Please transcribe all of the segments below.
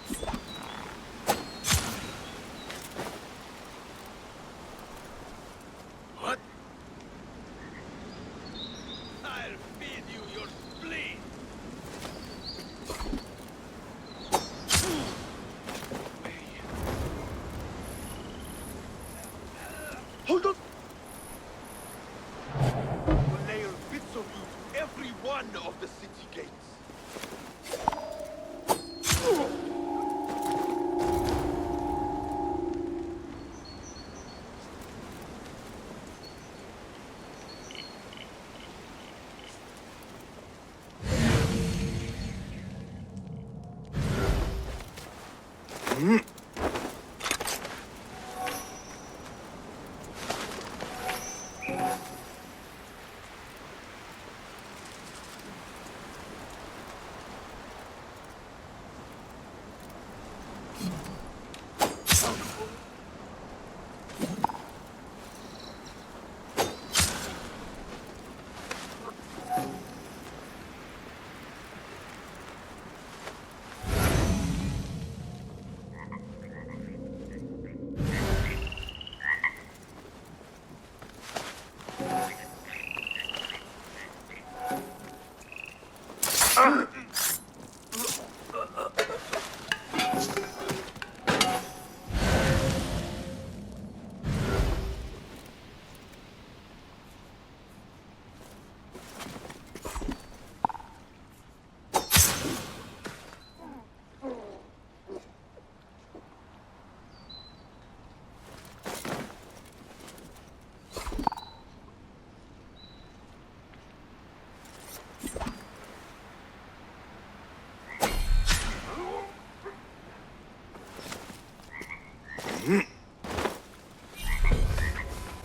What? I'll feed you your spleen! Hold on! We'll nail bits of you to every one of the city gates.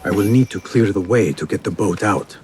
I will need to clear the way to get the boat out.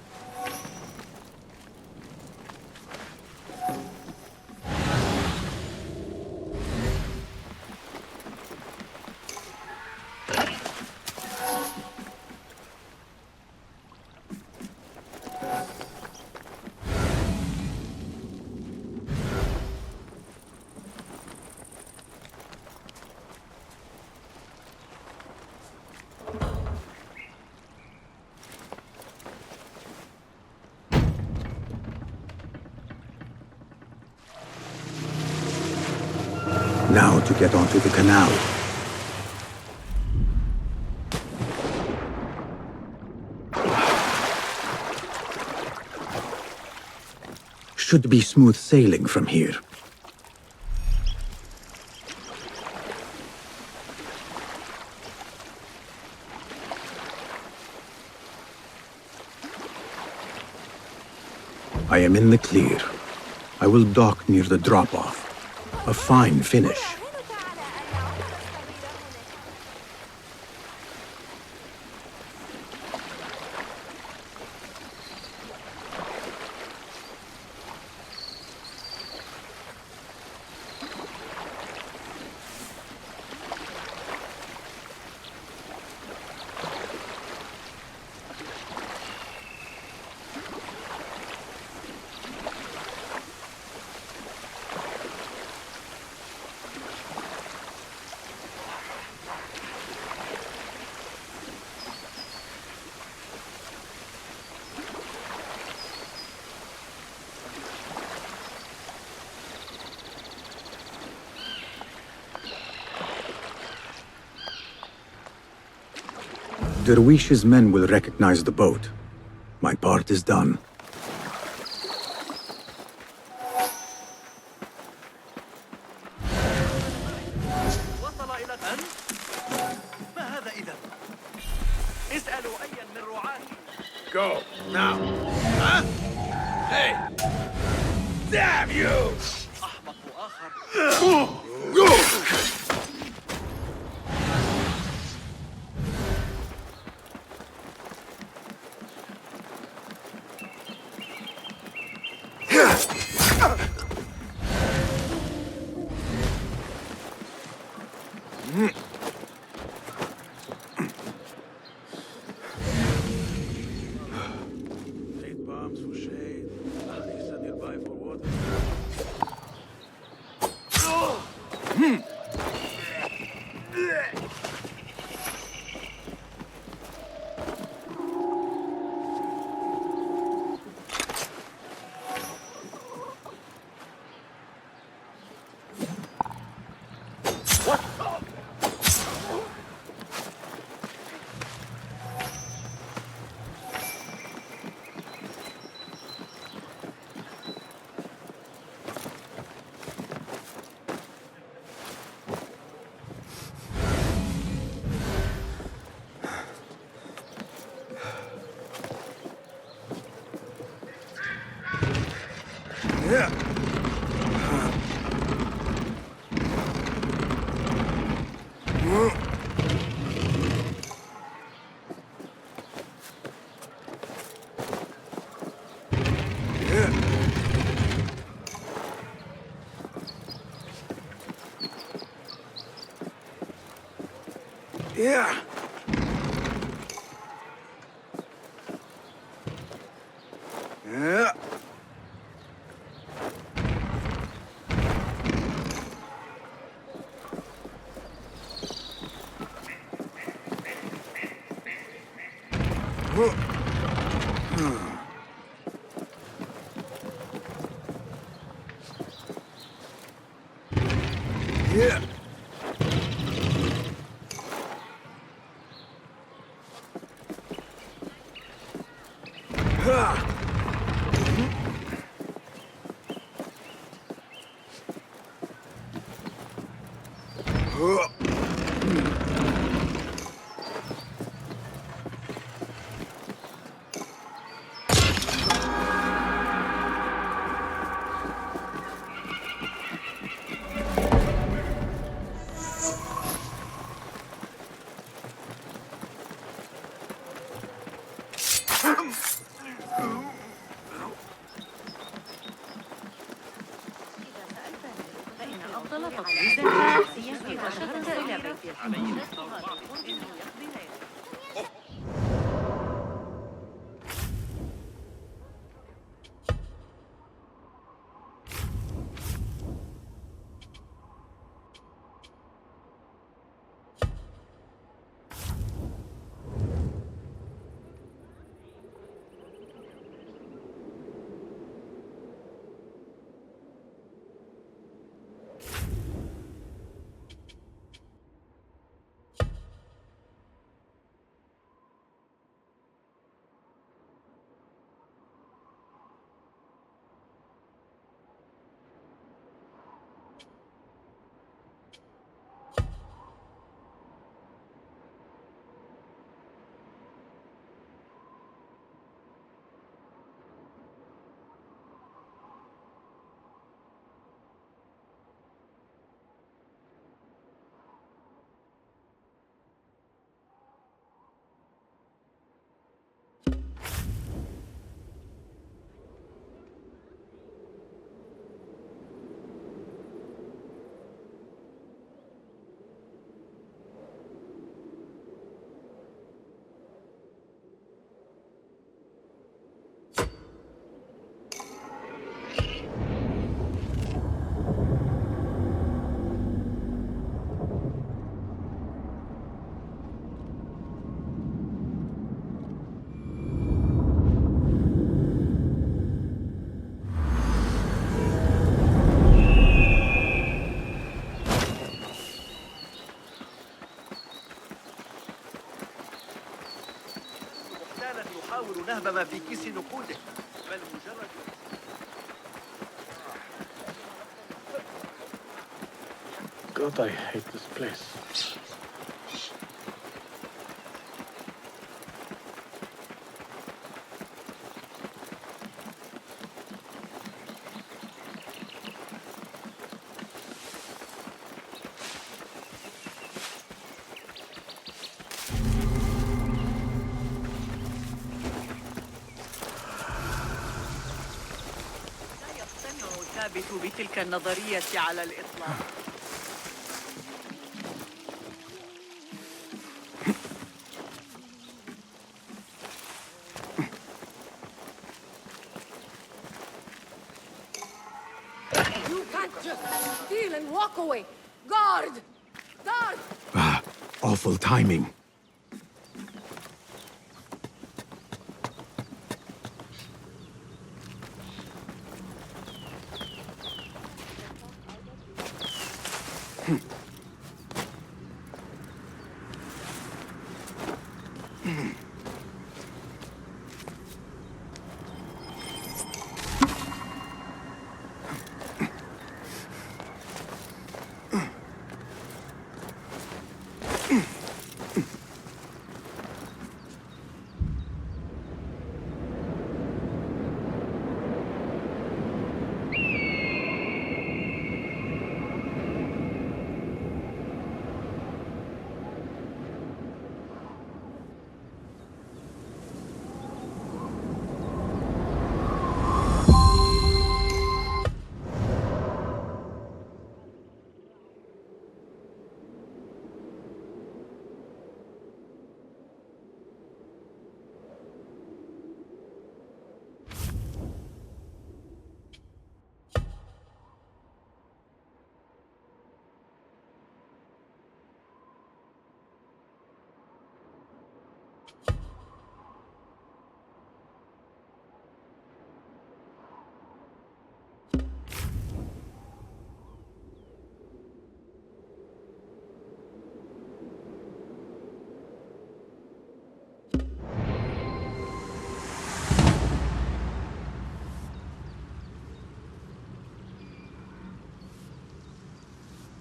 Now to get onto the canal. Should be smooth sailing from here. I am in the clear. I will dock near the drop-off. A fine finish. Derwish's men will recognize the boat. My part is done. Go, now. Huh? Hey! Damn you! Hmm. Yeah. Yeah. Yeah. أفضل تطويزها في وجهة إلى بيت الحميد إنه يقضي ليلة. يحاول نهب ما في كيس نقوده بل مجرد God, I hate this place. ثابت بتلك النظرية على الإطلاق. You can't just steal and walk away. Guard! Guard! Ah, awful timing.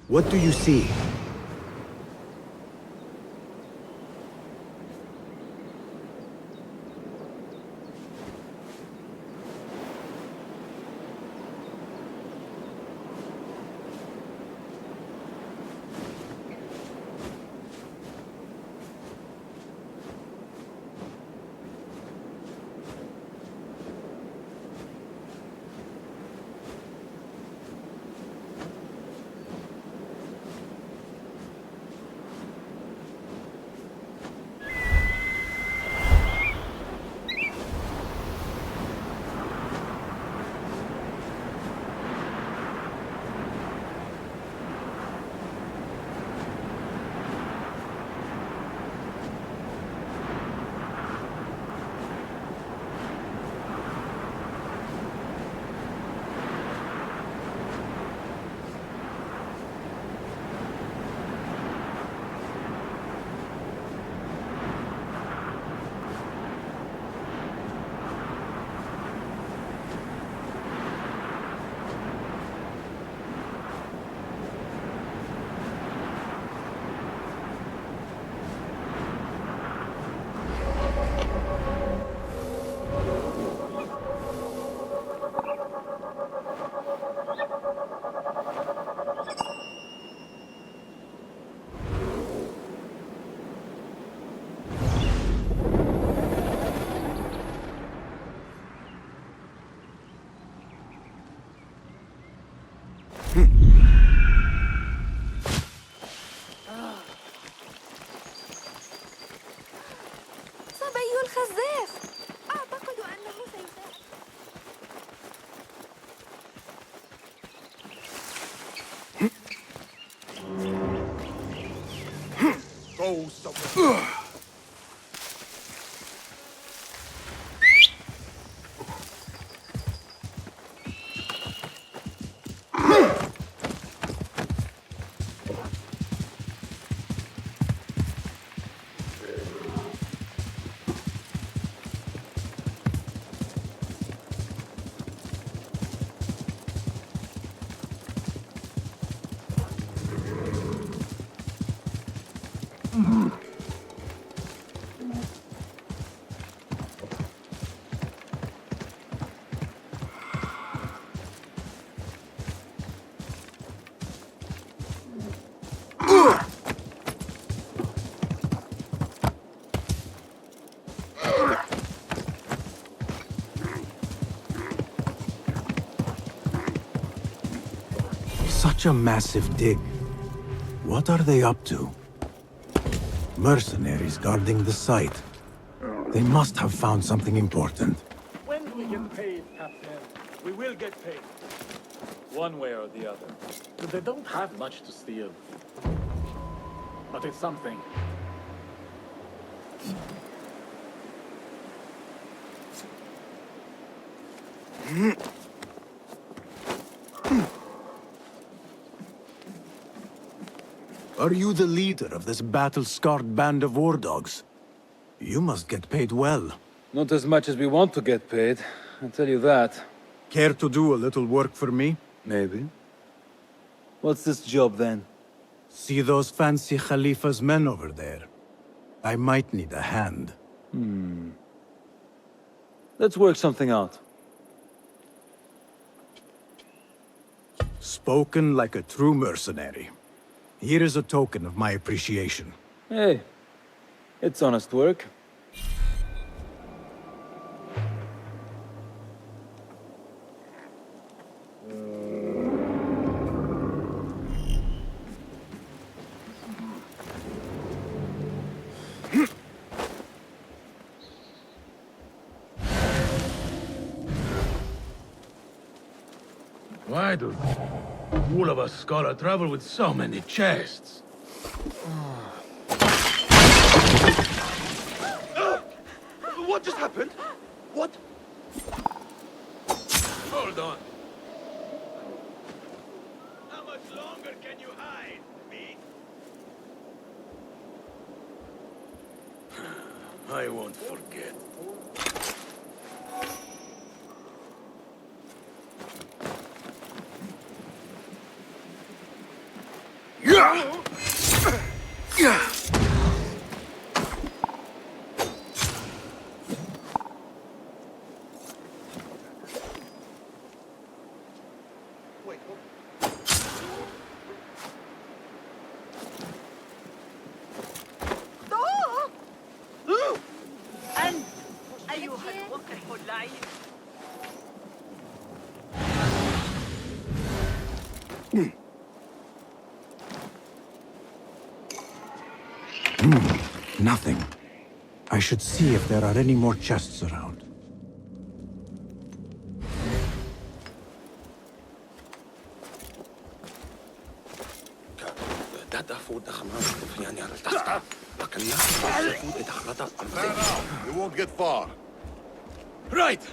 What do you see? صبي الخزاف. أعتقد أنه سيساعد. Go somewhere. Such a massive dig. What are they up to? Mercenaries guarding the site. They must have found something important. When we get paid, Captain, we will get paid. One way or the other. They don't have much to steal. But it's something. Are you the leader of this battle-scarred band of war dogs? You must get paid well. Not as much as we want to get paid, I'll tell you that. Care to do a little work for me? Maybe. What's this job then? See those fancy Khalifa's men over there? I might need a hand. Let's work something out. Spoken like a true mercenary. Here is a token of my appreciation. Hey, it's honest work. Why do all of us gotta travel with so many chests? What just happened? What? Hold on. How much longer can you hide, me? I won't forget. Nothing. I should see if there are any more chests around. You won't get far. Right!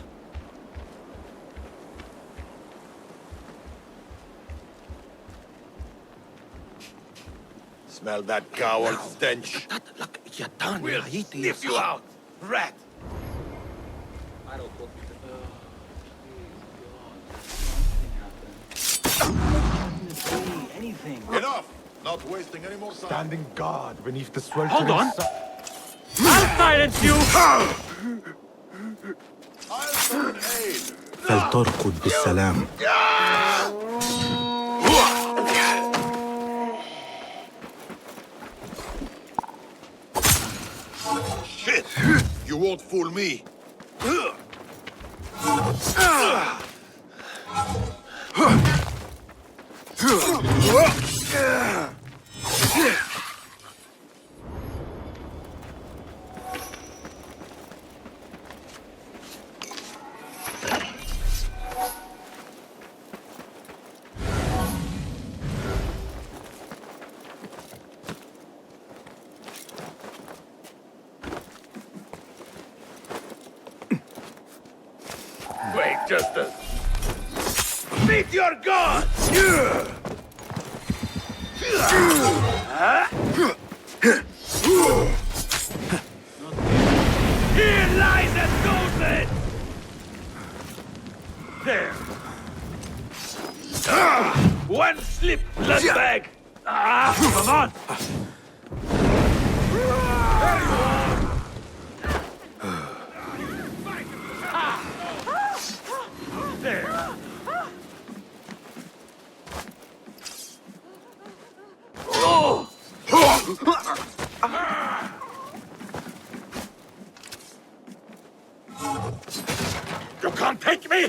Smell that coward stench? We'll sniff you out, rat! Enough! Not wasting any more time. Standing guard beneath the sweltering Hold on! sun. I'll silence you! I'll summon aid! فلترقد بالسلام. Shit! You won't fool me! Wait, just a... Meet your god! Here lies a golden! There. One slip, bloodbag! Come on! There. You can't take me!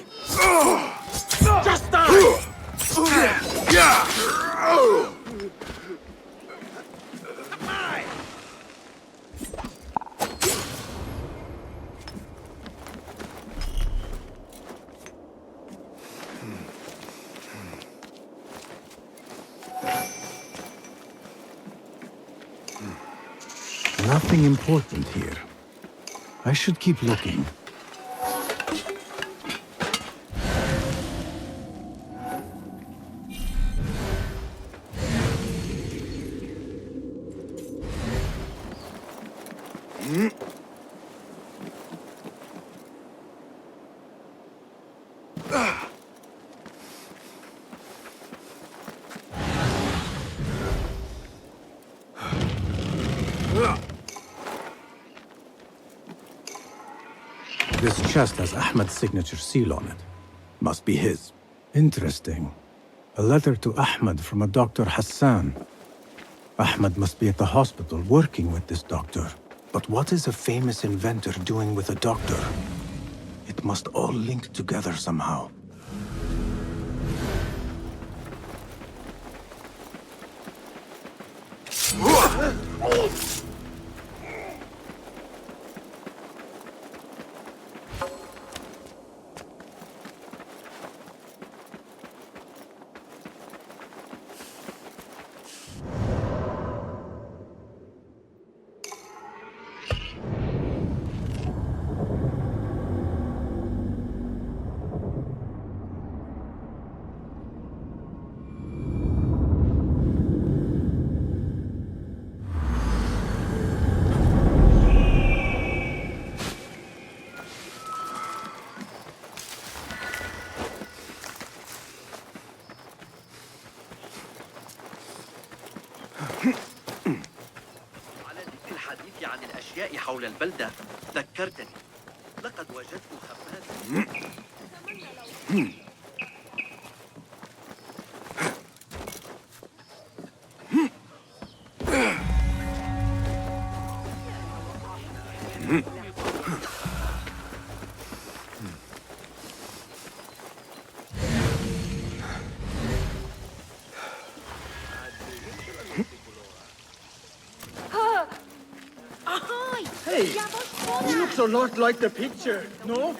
Just die! Nothing important here. I should keep looking. This chest has Ahmed's signature seal on it. Must be his. Interesting. A letter to Ahmed from a Dr. Hassan. Ahmed must be at the hospital working with this doctor. But what is a famous inventor doing with a doctor? It must all link together somehow. على ذكر الحديث عن الأشياء حول البلدة ذكرتني لقد وجدت خبازا Looks a lot like the picture, no?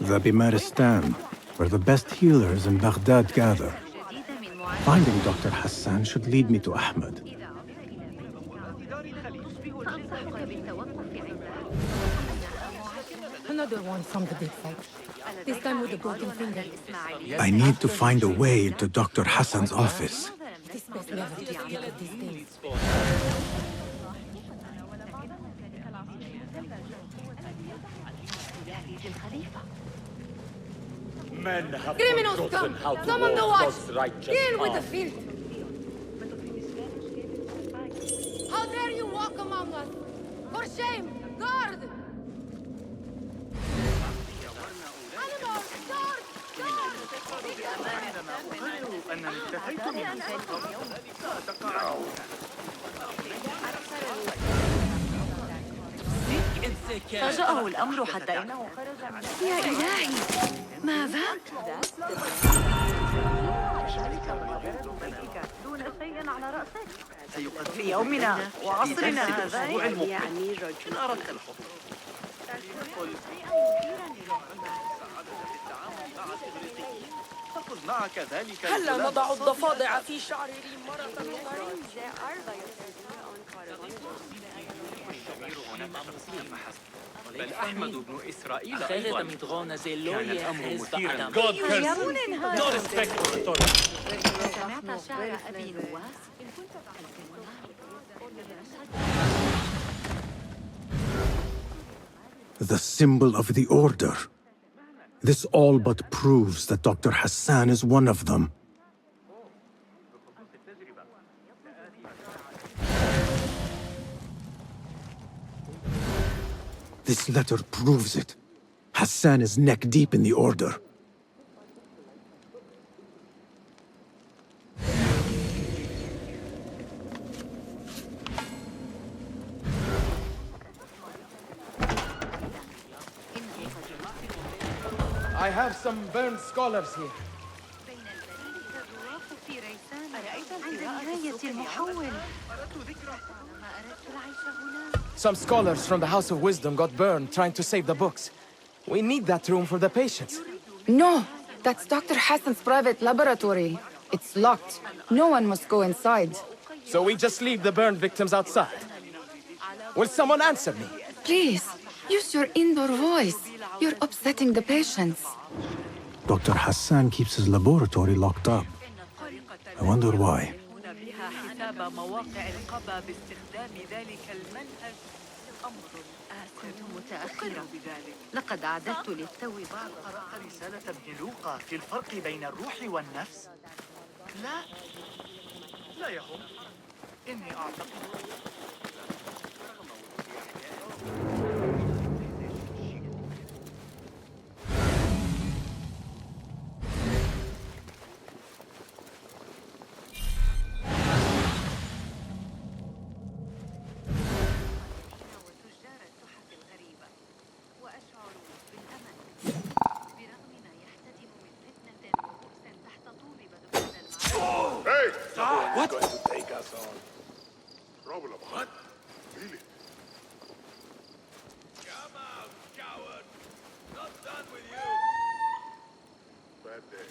The Bimaristan, where the best healers in Baghdad gather. Finding Dr. Hassan should lead me to Ahmed. Another one from the big fight. This time with the broken finger. I need to find a way into Dr. Hassan's office. This best never to speak of these things. Men have Criminals forgotten come! how to Summon the walk watch! God's righteous Deal with the path. filth! How dare you walk among us? For shame! Guard! Animals! Guard! Guard! فاجأه الأمر حتى إنه خرج من يا إلهي ماذا؟ دون شيء على رأسك في يومنا وعصرنا هذا يعني رجل أردت الحضور فخذ معك ذلك هلا نضع الضفادع في شعر ريم مرة بل أحمد بن إسرائيل أيضا كان الأمر مثيرا. God curse. No respect for authority. سمعت شعر أبي نواس؟ The symbol of the Order. This all but proves that Dr. Hassan is one of them. This letter proves it. Hassan is neck deep in the Order. I have some burned scholars here. Some scholars from the House of Wisdom got burned trying to save the books. We need that room for the patients. No, that's Dr. Hassan's private laboratory. It's locked. No one must go inside. So we just leave the burned victims outside. Will someone answer me? Please, use your indoor voice. You're upsetting the patients. Dr. Hassan keeps his laboratory locked up. I wonder why. حساب مواقع القبا باستخدام ذلك المنهج أمر كنت متأخرة بذلك لقد أعددت للتو بعض قرأت رسالة ابن لوقا في الفرق بين الروح والنفس؟ لا لا يهم إني أعتقد problem. What? Feel it. Come out, coward! Not done with you! Bad day.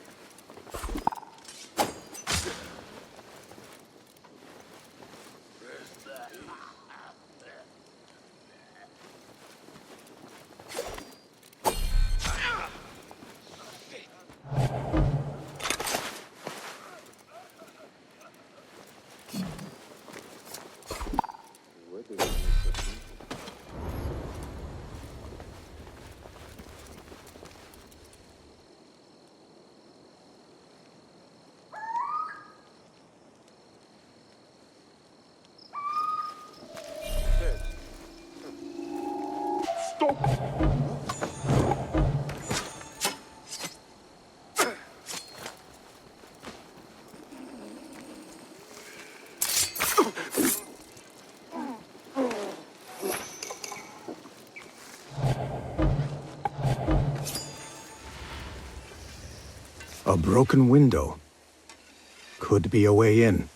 A broken window. Could be a way in.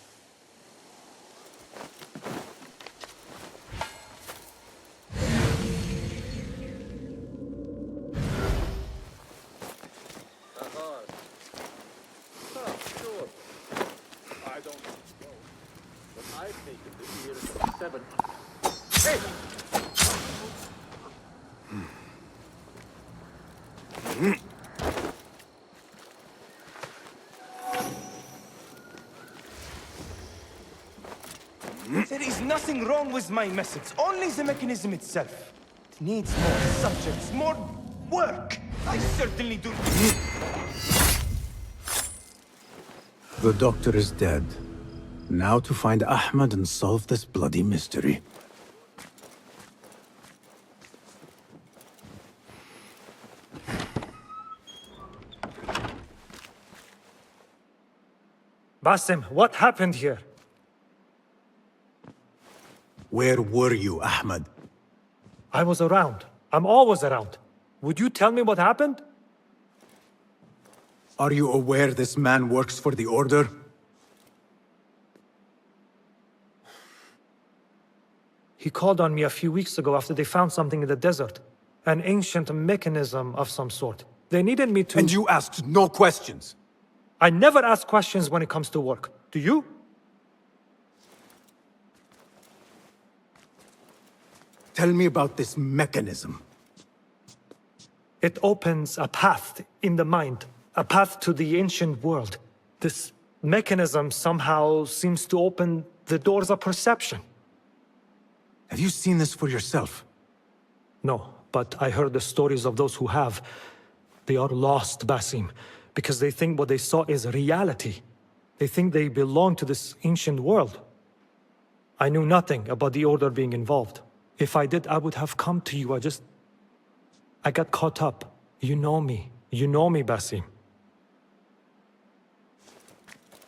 Sure. I don't know. But I've taken this year 7. Hey! There is nothing wrong with my message, only the mechanism itself. It needs more subjects, more work. I certainly do. The doctor is dead. Now to find Ahmed and solve this bloody mystery. Basim, what happened here? Where were you, Ahmed? I was around. I'm always around. Would you tell me what happened? Are you aware this man works for the Order? He called on me a few weeks ago after they found something in the desert. An ancient mechanism of some sort. They needed me to... And you asked no questions? I never ask questions when it comes to work. Do you? Tell me about this mechanism. It opens a path in the mind. A path to the ancient world. This mechanism somehow seems to open the doors of perception. Have you seen this for yourself? No, but I heard the stories of those who have. They are lost, Basim, because they think what they saw is reality. They think they belong to this ancient world. I knew nothing about the Order being involved. If I did, I would have come to you. I got caught up. You know me. You know me, Basim.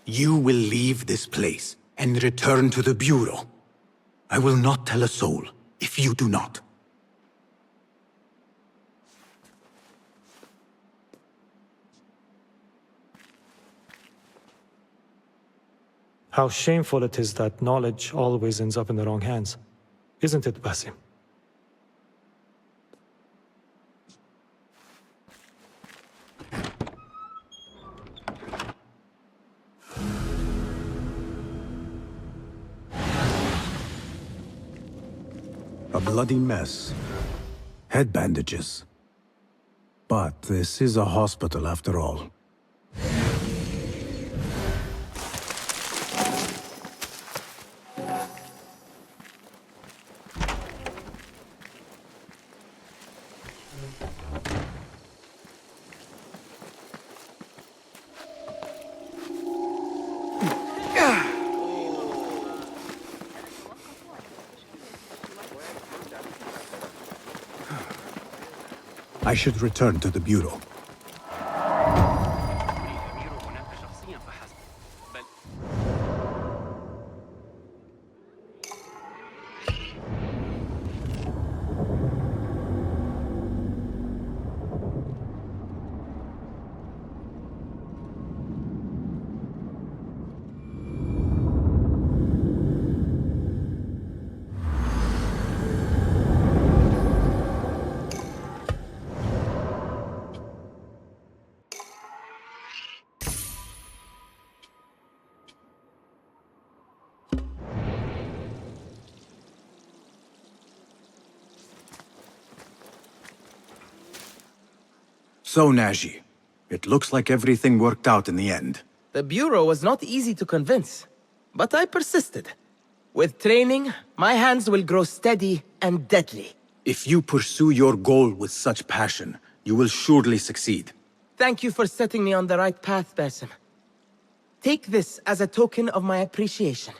You will leave this place and return to the Bureau. I will not tell a soul if you do not. How shameful it is that knowledge always ends up in the wrong hands. Isn't it, Basim? A bloody mess. Head bandages. But this is a hospital after all. I should return to the Bureau. So, Naji, it looks like everything worked out in the end. The Bureau was not easy to convince, but I persisted. With training, my hands will grow steady and deadly. If you pursue your goal with such passion, you will surely succeed. Thank you for setting me on the right path, Basim. Take this as a token of my appreciation.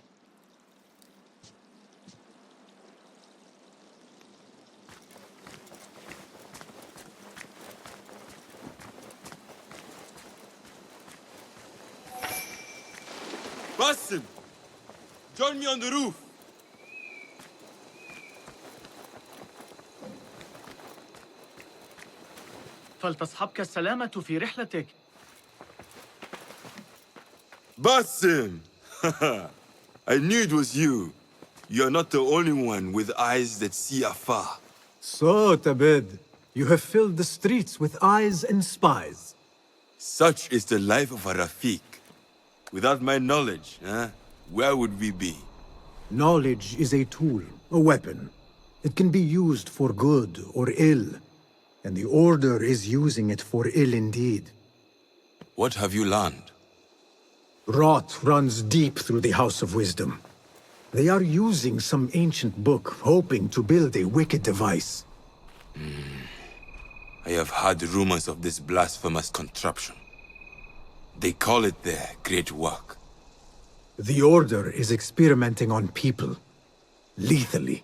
Basim! Join me on the roof! فلتصحبك السلامة في رحلتك. Basim! I knew it was you. You're not the only one with eyes that see afar. So, Tabid, you have filled the streets with eyes and spies. Such is the life of a Rafiq. Without my knowledge, where would we be? Knowledge is a tool, a weapon. It can be used for good or ill, and the Order is using it for ill indeed. What have you learned? Rot runs deep through the House of Wisdom. They are using some ancient book, hoping to build a wicked device. I have heard rumors of this blasphemous contraption. They call it their great work. The Order is experimenting on people, lethally.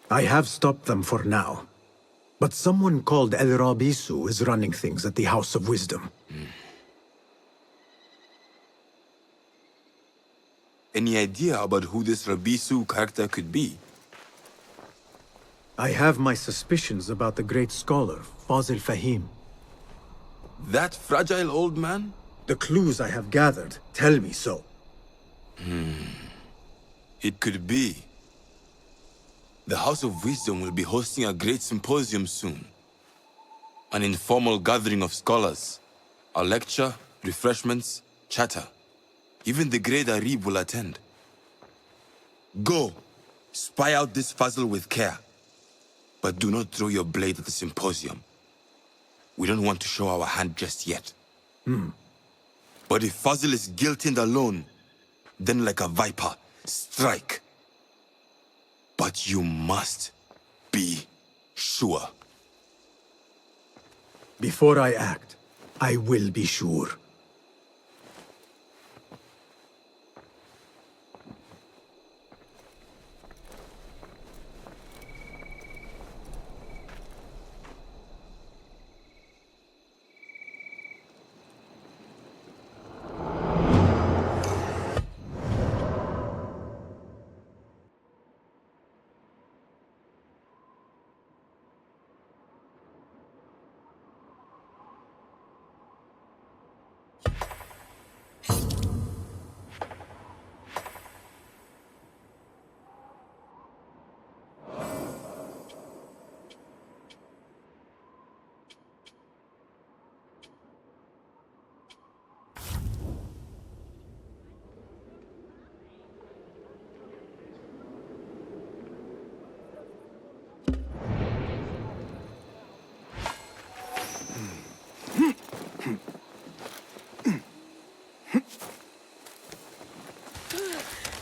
I have stopped them for now, but someone called El Rabisu is running things at the House of Wisdom. Any idea about who this Rabisu character could be? I have my suspicions about the great scholar, Fazil Fahim. That fragile old man? The clues I have gathered tell me so. It could be. The House of Wisdom will be hosting a great symposium soon. An informal gathering of scholars. A lecture, refreshments, chatter. Even the great Arib will attend. Go, spy out this Fazil with care. But do not throw your blade at the symposium. We don't want to show our hand just yet. But if Fazil is guilty and alone, then like a viper, strike. But you must be sure. Before I act, I will be sure.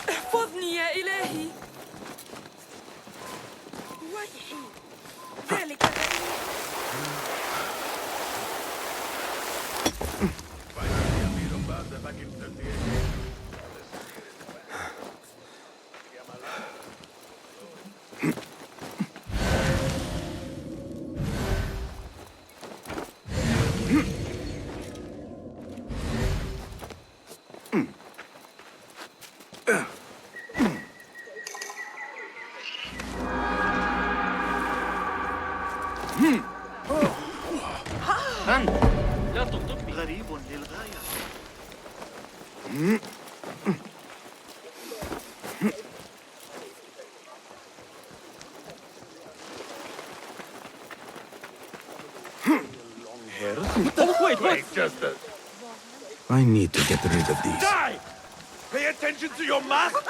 احفظني يا إلهي. ويحي ذلك لا تغضبني. غريب للغاية. I need to get rid of these. Die! Pay attention to your mask!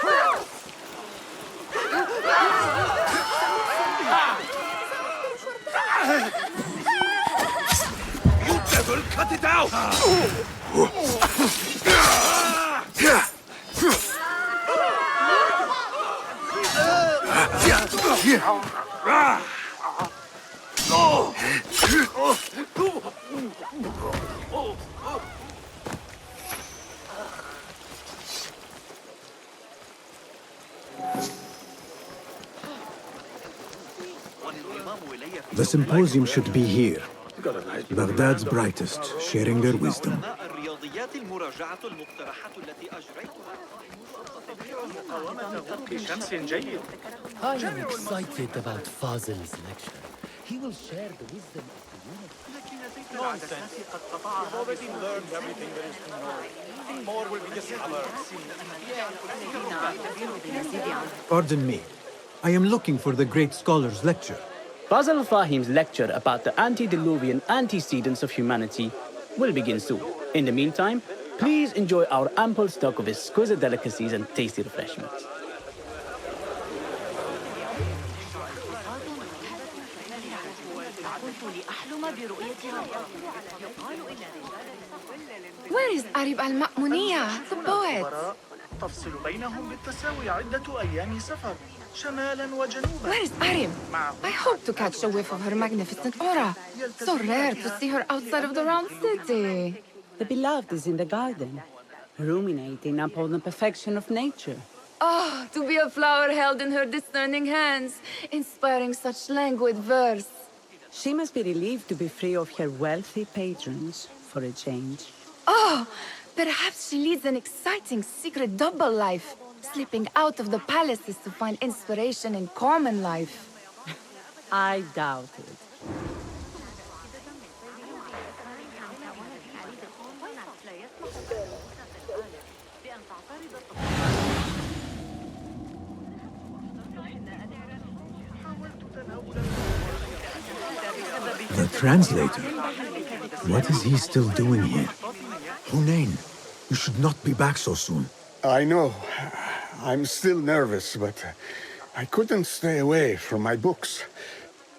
We'll cut it out! The symposium should be here. Baghdad's brightest, sharing their wisdom. I am excited about Fazil's lecture. He will share the wisdom of the universe. Nonsense. You've already learned everything there is to know. Nothing more will be discovered. Pardon me. I am looking for the great scholar's lecture. Fazl Fahim's lecture about the antediluvian antecedents of humanity will begin soon. In the meantime, please enjoy our ample stock of exquisite delicacies and tasty refreshments. Where is Arib al-Ma'muniya, the poet? تفصل بينهم بالتساوي عدة أيام سفر شمالا وجنوبا. Where is Arib? I hope to catch a whiff of her magnificent aura. So rare to see her outside of the round city. The beloved is in the garden, ruminating upon the perfection of nature. Oh, to be a flower held in her discerning hands, inspiring such languid verse. She must be relieved to be free of her wealthy patrons for a change. Oh, perhaps she leads an exciting secret double life, slipping out of the palaces to find inspiration in common life. I doubt it. The translator? What is he still doing here? Hunain, you should not be back so soon. I know. I'm still nervous, but I couldn't stay away from my books.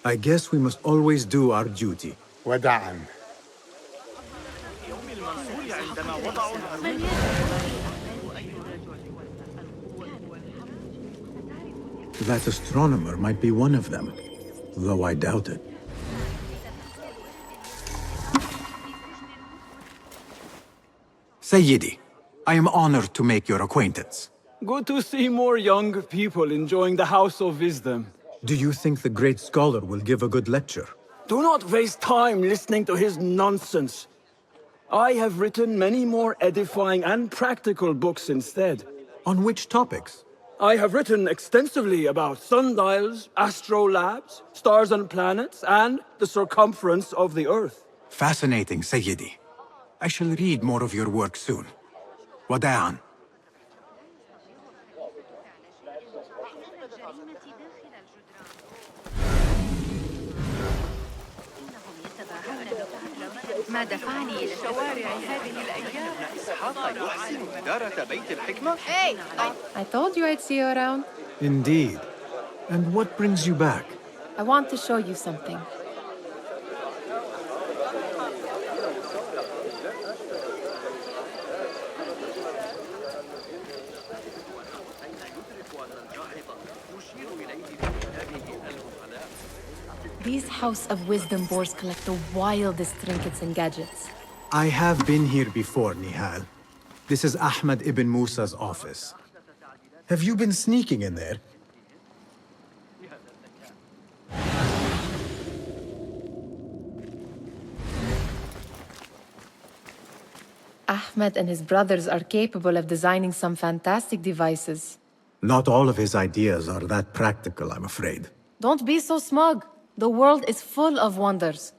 I guess we must always do our duty. وداعا. That astronomer might be one of them, though I doubt it. Sayyidi, I am honored to make your acquaintance. Good to see more young people enjoying the House of Wisdom. Do you think the great scholar will give a good lecture? Do not waste time listening to his nonsense. I have written many more edifying and practical books instead. On which topics? I have written extensively about sundials, astrolabes, stars and planets, and the circumference of the Earth. Fascinating, Sayyidi. I shall read more of your work soon. Wada'an. ما دفعني إلى شوارع هذه الأيام. إسحاق يحسن إدارة بيت الحكمة. Hey! I told you I'd see you around. Indeed. And what brings you back? I want to show you something. These House of Wisdom boards collect the wildest trinkets and gadgets. I have been here before, Nihal. This is Ahmed ibn Musa's office. Have you been sneaking in there? Ahmed and his brothers are capable of designing some fantastic devices. Not all of his ideas are that practical, I'm afraid. Don't be so smug. The world is full of wonders.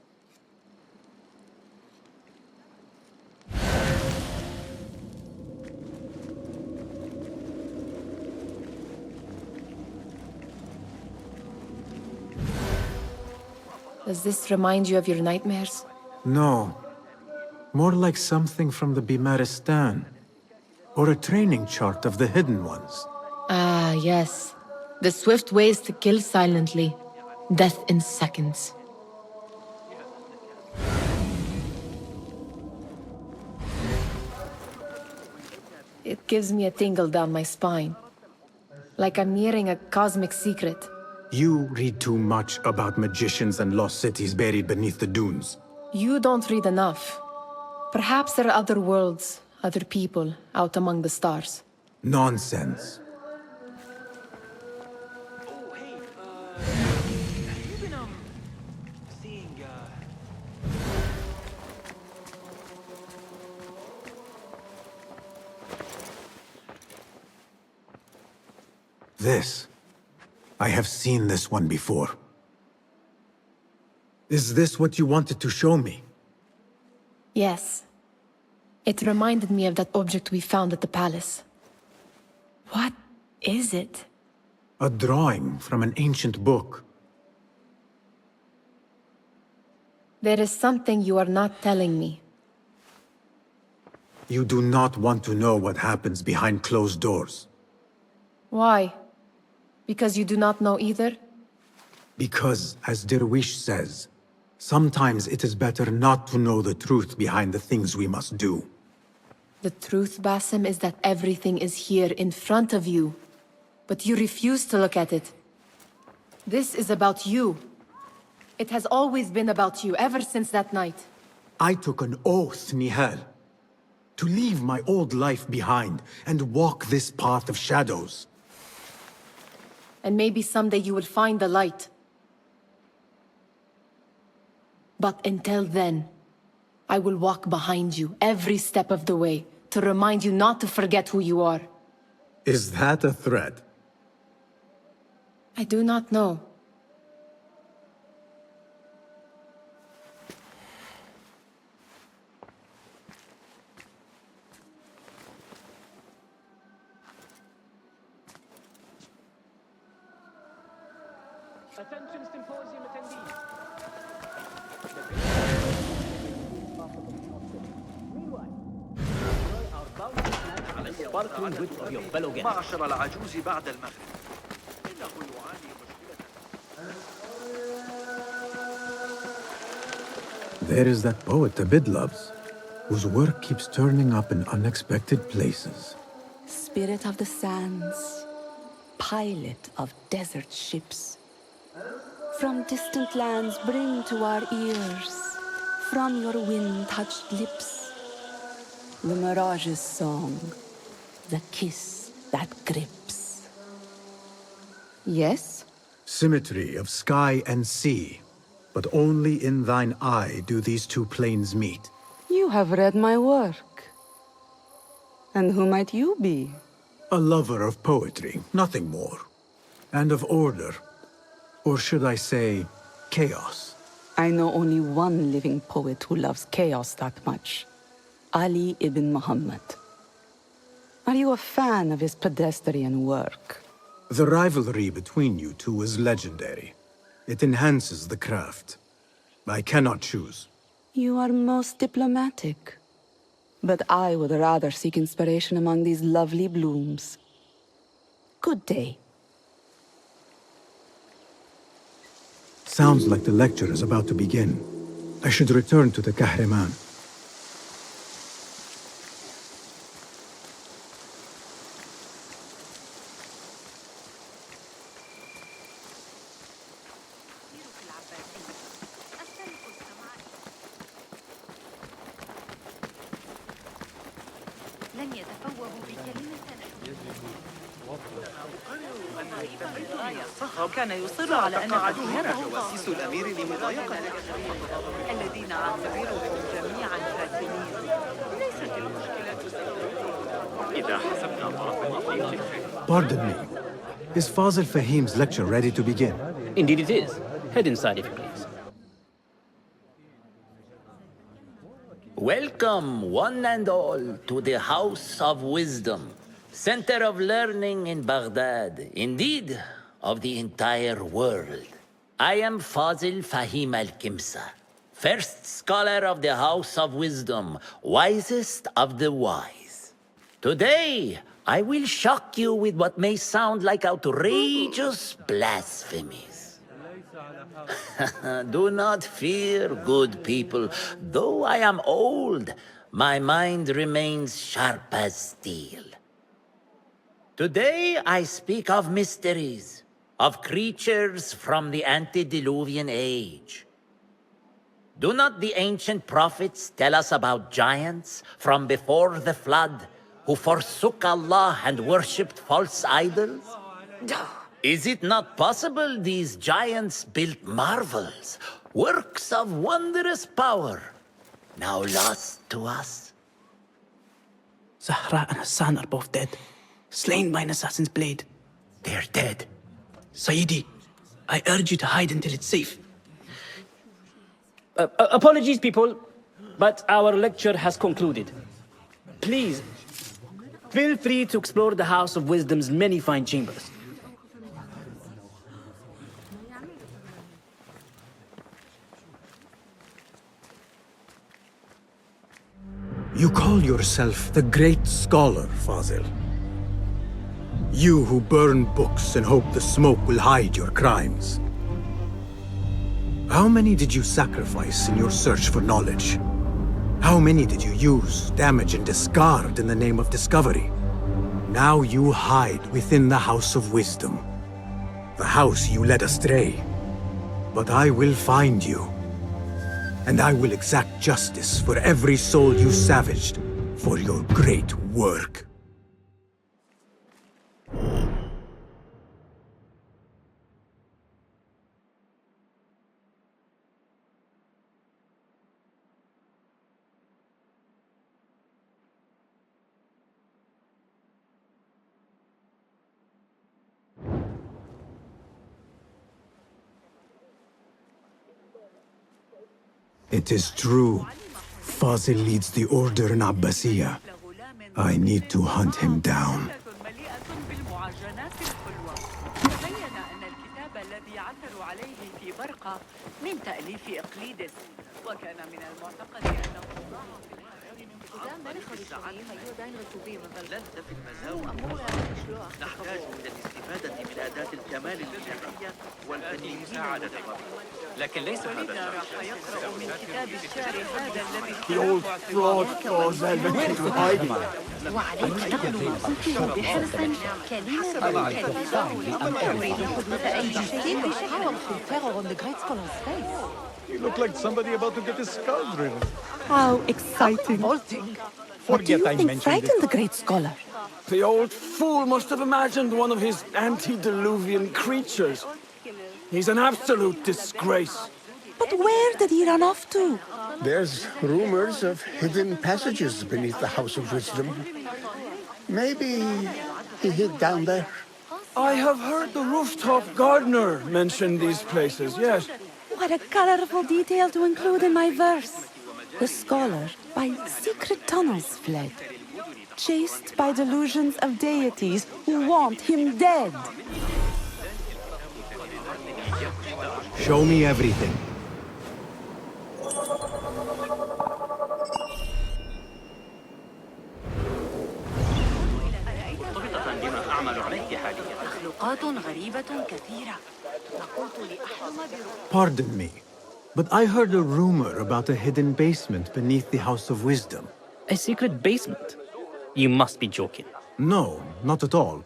Does this remind you of your nightmares? No. More like something from the Bimaristan. Or a training chart of the Hidden Ones. Ah, yes. The swift ways to kill silently. Death in seconds. it gives me a tingle down my spine. Like I'm nearing a cosmic secret. You read too much about magicians and lost cities buried beneath the dunes. You don't read enough. Perhaps there are other worlds, other people, out among the stars. Nonsense. You've been, seeing, This. I have seen this one before. Is this what you wanted to show me? Yes. It reminded me of that object we found at the palace. What is it? A drawing from an ancient book. There is something you are not telling me. You do not want to know what happens behind closed doors. Why? Because you do not know either? Because, as Derwish says, sometimes it is better not to know the truth behind the things we must do. The truth, Basim, is that everything is here in front of you. But you refuse to look at it. This is about you. It has always been about you, ever since that night. I took an oath, Nihal, to leave my old life behind and walk this path of shadows. And maybe someday you will find the light. But until then, I will walk behind you every step of the way to remind you not to forget who you are. Is that a threat? I do not know. Attention symposium attendees. Sparkling wit of your fellow guests. معشر العجوز بعد المغرب. إنه يعاني مشكلة. There is that poet Abid loves, whose work keeps turning up in unexpected places. Spirit of the sands, pilot of desert ships. From distant lands bring to our ears, from your wind-touched lips, the Mirage's song, the kiss that grips. Yes? Symmetry of sky and sea, but only in thine eye do these two planes meet. You have read my work. And who might you be? A lover of poetry, nothing more. And of order. Or should I say, chaos. I know only one living poet who loves chaos that much. Ali ibn Muhammad. Are you a fan of his pedestrian work? The rivalry between you two is legendary. It enhances the craft. I cannot choose. You are most diplomatic. But I would rather seek inspiration among these lovely blooms. Good day. Sounds like the lecture is about to begin. I should return to the Kahraman. لن يتفوه بكلمة. كان يصر على أن قعدوها جواسيس الأمير لمضايقته. الذين أعتبرهم جميعا فاسدين. ليست المشكلة إذا حسبنا طرفا. Pardon me. Is Fazil Fahim's lecture ready to begin? Indeed it is. Head inside if you please. Welcome, one and all, to the House of Wisdom, center of learning in Baghdad, indeed, of the entire world. I am Fazil Fahim al-Kimsa, first scholar of the House of Wisdom, wisest of the wise. Today, I will shock you with what may sound like outrageous blasphemies. Do not fear, good people. Though I am old, my mind remains sharp as steel. Today I speak of mysteries, of creatures from the antediluvian age. Do not the ancient prophets tell us about giants from before the flood who forsook Allah and worshipped false idols? Is it not possible these giants built marvels, works of wondrous power, now lost to us? Zahra and Hassan are both dead, slain by an assassin's blade. They're dead. Sayyidi, I urge you to hide until it's safe. Apologies, people, but our lecture has concluded. Please, feel free to explore the House of Wisdom's many fine chambers. You call yourself the great scholar, Fazil. You who burn books and hope the smoke will hide your crimes. How many did you sacrifice in your search for knowledge? How many did you use, damage, and discard in the name of discovery? Now you hide within the House of Wisdom. The house you led astray. But I will find you. And I will exact justice for every soul you savaged for your great work. It is true. Fazil leads the order in Abbasiyah. I need to hunt him down. من تأليف إقليدس وكان من المعتقد أنه لست في المزاوى. نحتاج إلى الاستفادة من أداة الكمال البشرية والفن مساعدة الرب. لكن ليس هذا راح يقرأ من كتاب الشعر هذا الذي The old fraud was elevated to hiding. وعليك تقلو ما قلته بحرص كلمة تريد حدوث أي شيء on the great scholar's face. You look like somebody about to get his skull driven. How exciting. What do you think frightened the great scholar? The old fool must have imagined one of his antediluvian creatures. He's an absolute disgrace. But where did he run off to? There's rumors of hidden passages beneath the House of Wisdom. Maybe he hid down there. I have heard the rooftop gardener mention these places, yes. What a colorful detail to include in my verse. The scholar by secret tunnels fled, chased by delusions of deities who want him dead. Show me everything. مخلوقات غريبة كثيرة. Pardon me, but I heard a rumor about a hidden basement beneath the House of Wisdom. A secret basement? You must be joking. No, not at all.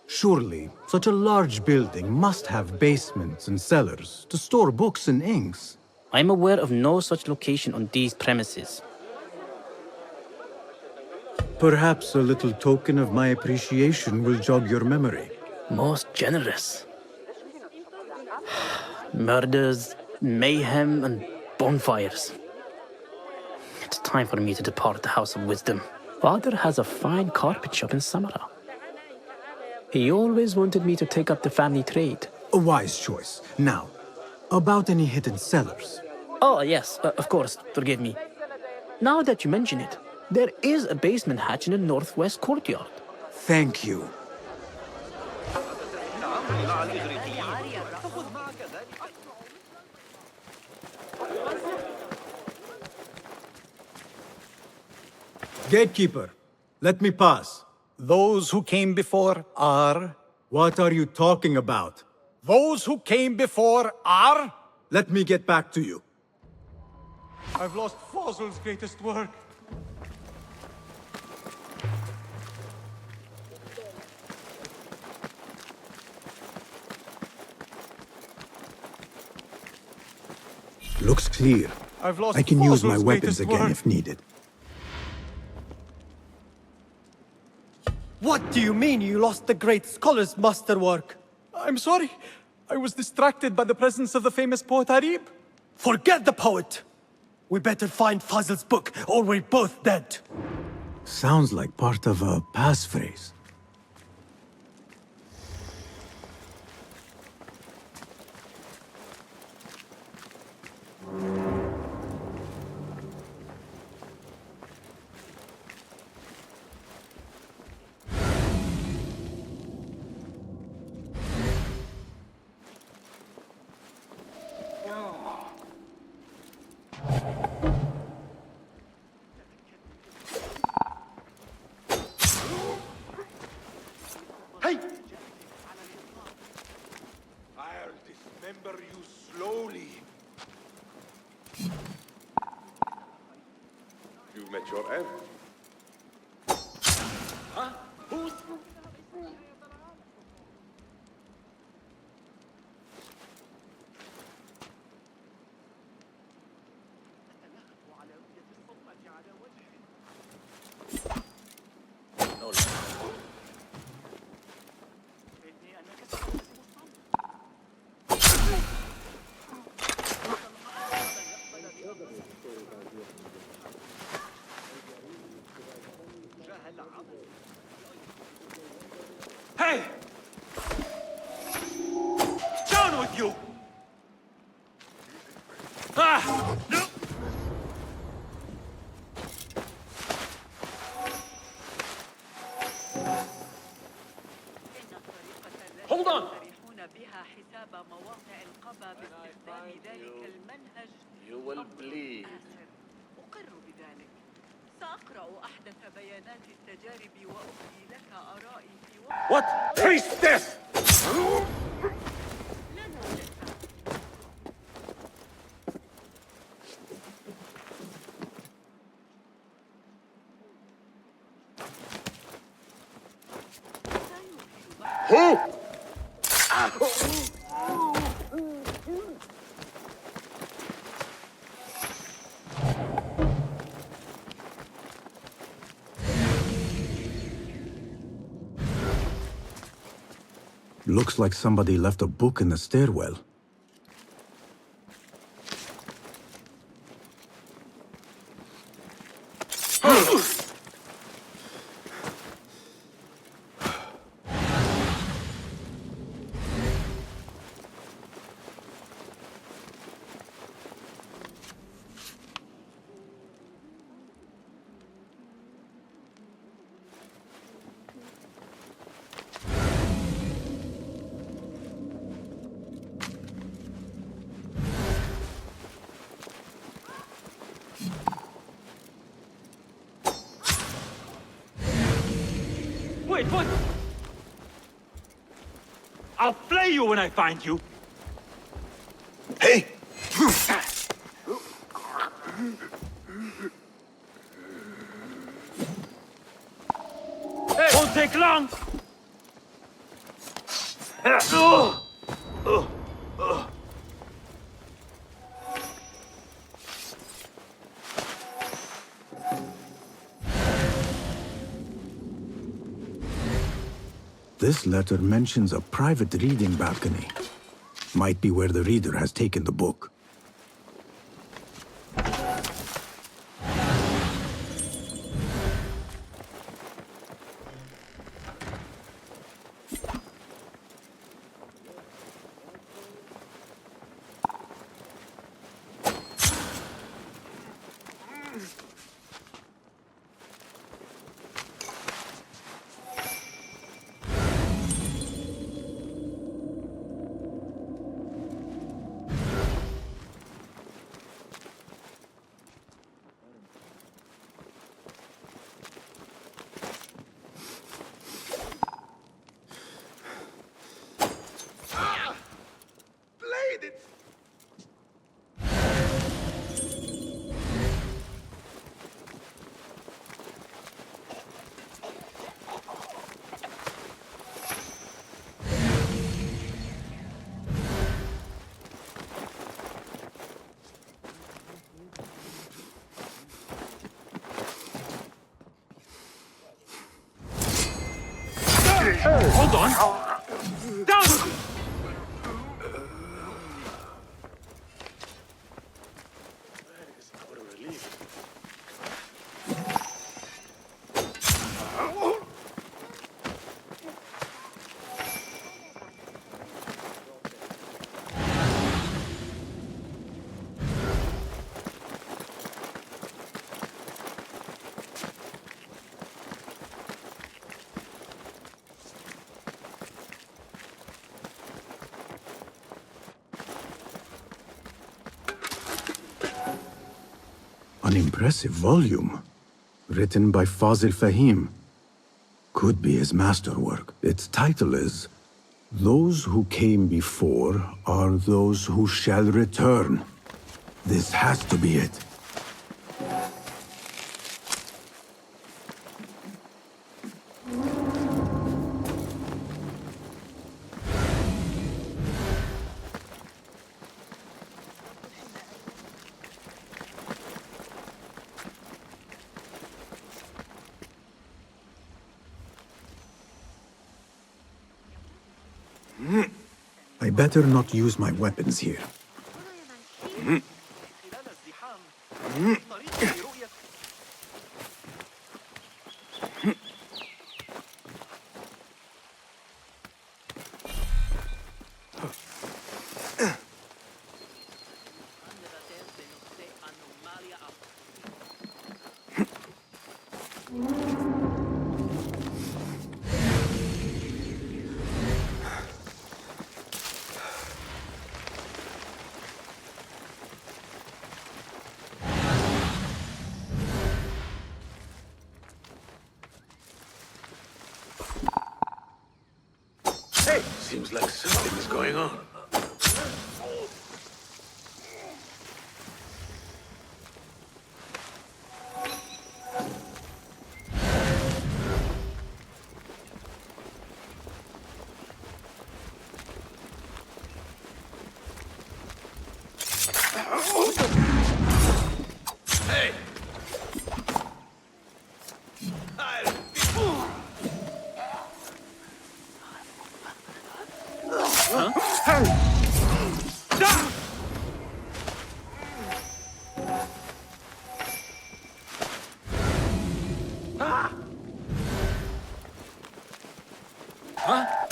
Surely, such a large building must have basements and cellars to store books and inks. I'm aware of no such location on these premises. Perhaps a little token of my appreciation will jog your memory. Most generous. Murders, mayhem, and bonfires. It's time for me to depart the House of Wisdom. Father has a fine carpet shop in Samara. He always wanted me to take up the family trade. A wise choice. Now, about any hidden cellars. Oh, yes, of course, forgive me. Now that you mention it, there is a basement hatch in the northwest courtyard. Thank you. Gatekeeper, let me pass. Those who came before are... What are you talking about? Those who came before are... Let me get back to you. I've lost Fazil's greatest work. Looks clear. I've lost I can use my Fazl's weapons greatest again work. if needed. What do you mean you lost the great scholar's masterwork? I'm sorry. I was distracted by the presence of the famous poet Arib. Forget the poet! We better find Fazl's book, or we're both dead. Sounds like part of a passphrase. Hey! I'll dismember you slowly. You've met your end. Huh? Who's... Hey! Down with you! Ah! No! Hold on! You will bleed. أقر بذلك. سأقرأ أحدث بيانات التجارب وأبدي لك آرائي في وقت. What? Priestess! Who? Looks like somebody left a book in the stairwell. Wait, what? I'll flay you when I find you. Hey! Hey, won't take long. This letter mentions a private reading balcony. Might be where the reader has taken the book. An impressive volume, written by Fazil Fahim. Could be his masterwork. Its title is, Those Who Came Before Are Those Who Shall Return. This has to be it. I better not use my weapons here. Seems like something's going on.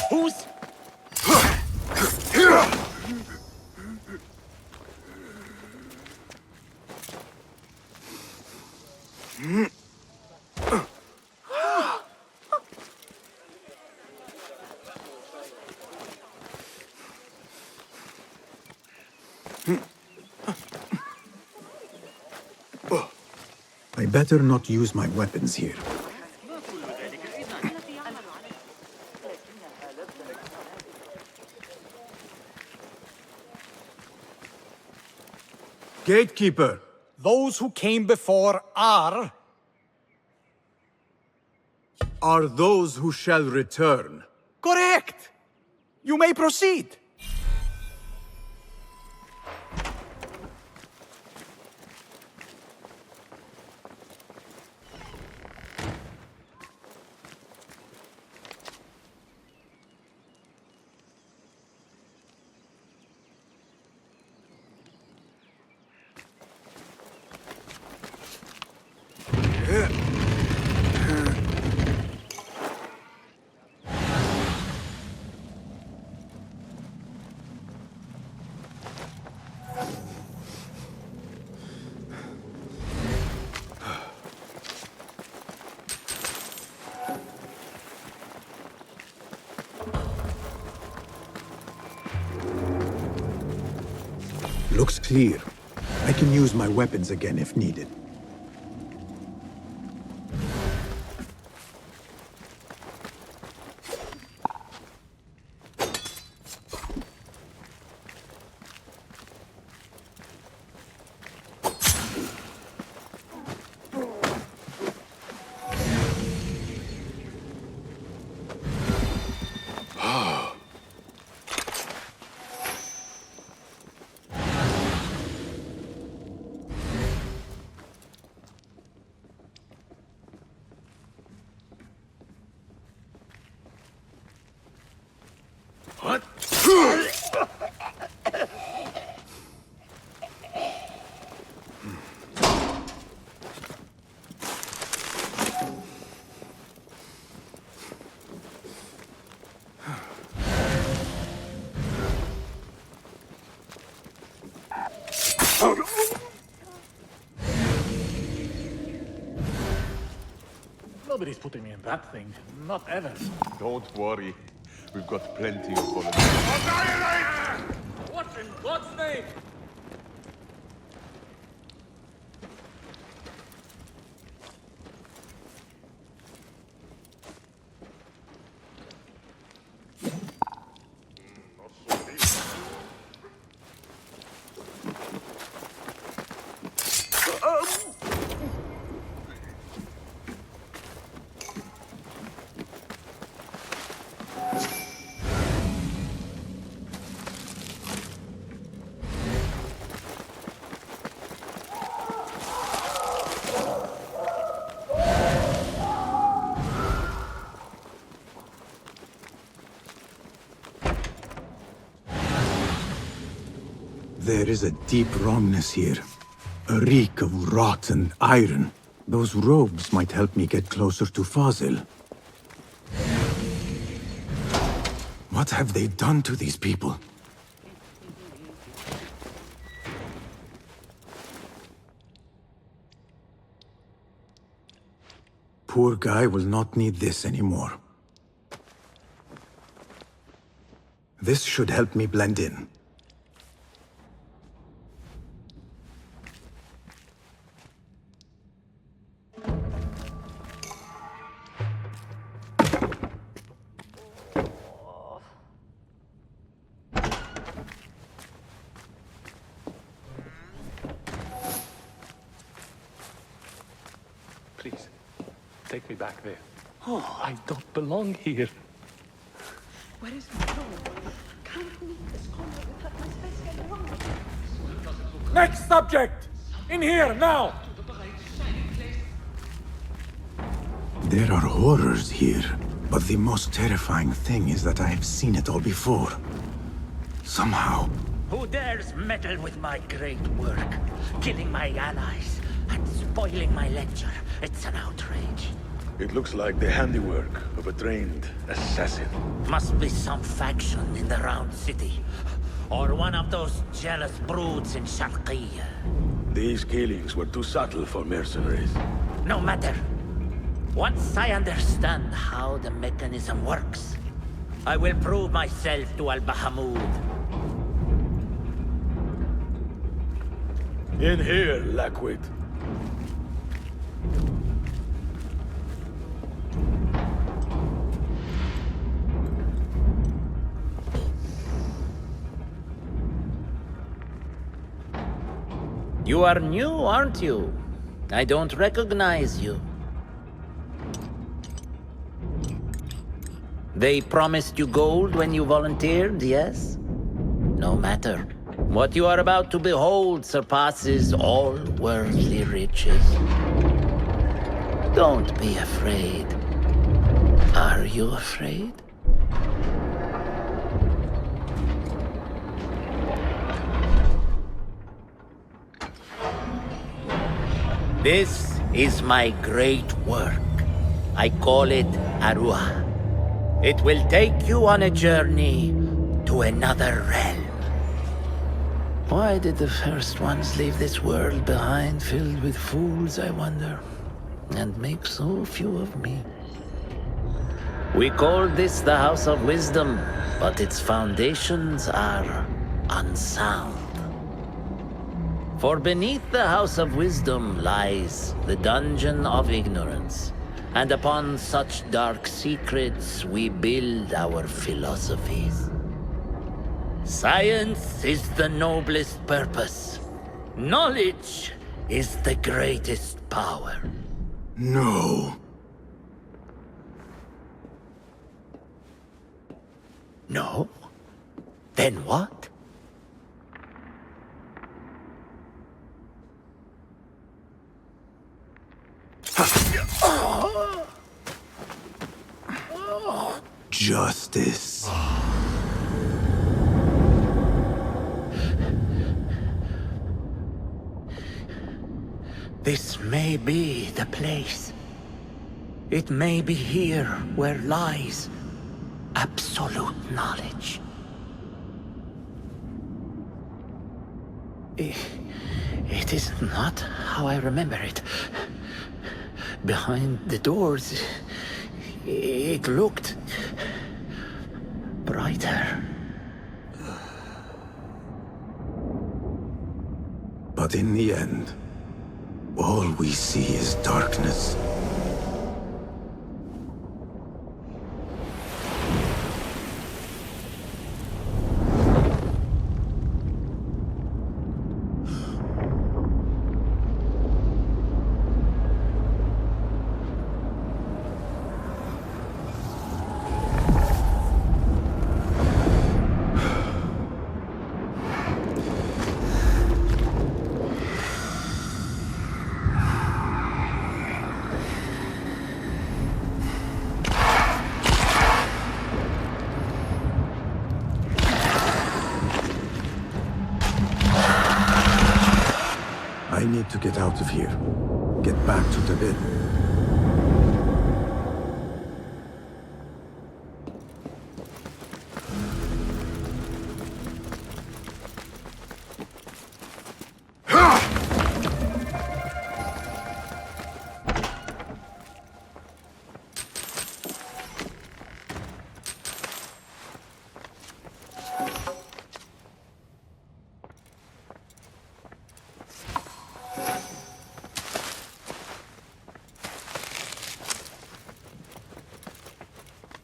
Who's... I better not use my weapons here. Gatekeeper, those who came before are those who shall return. Correct! You may proceed. Looks clear. I can use my weapons again if needed. What? Nobody's putting me in that thing. Not ever. Don't worry. We've got plenty of bullets. What in God's name? There is a deep wrongness here. A reek of rotten iron. Those robes might help me get closer to Fazil. What have they done to these people? Poor guy will not need this anymore. This should help me blend in. Please, take me back there. Oh, I don't belong here. Where is my phone? Next subject! In here, now! There are horrors here, but the most terrifying thing is that I have seen it all before. Somehow. Who dares meddle with my great work? Killing my allies and spoiling my lecture. It's an outrage. It looks like the handiwork of a trained assassin. Must be some faction in the Round City. Or one of those jealous broods in Sharqiyya. These killings were too subtle for mercenaries. No matter. Once I understand how the mechanism works, I will prove myself to Al-Bahamud. In here, Lackwit. You are new, aren't you? I don't recognize you. They promised you gold when you volunteered, yes? No matter. What you are about to behold surpasses all worldly riches. Don't be afraid. Are you afraid? This is my great work. I call it Arwah. It will take you on a journey to another realm. Why did the first ones leave this world behind, filled with fools, I wonder, and make so few of me? We call this the House of Wisdom, but its foundations are unsound. For beneath the House of Wisdom lies the Dungeon of Ignorance, and upon such dark secrets we build our philosophies. Science is the noblest purpose. Knowledge is the greatest power. No. No? Then what? Justice. This may be the place. It may be here where lies absolute knowledge. It is not how I remember it. Behind the doors, it looked brighter. But in the end, all we see is darkness. I need to get out of here. Get back to the bed.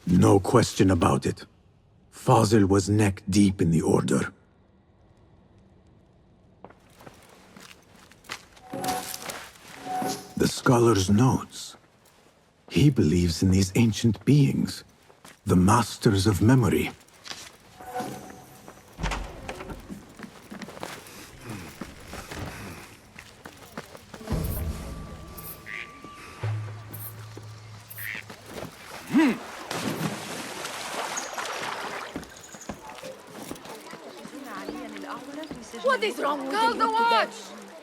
No question about it. Fazil was neck deep in the Order. The scholar's notes. He believes in these ancient beings, the masters of memory. What is wrong with Call the watch!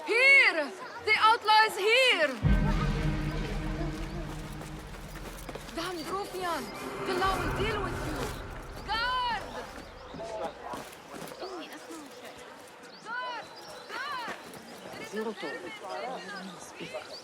Here! The outlaw is here! Damn ruffian! The law will deal with you! Guard! Guard! Guard!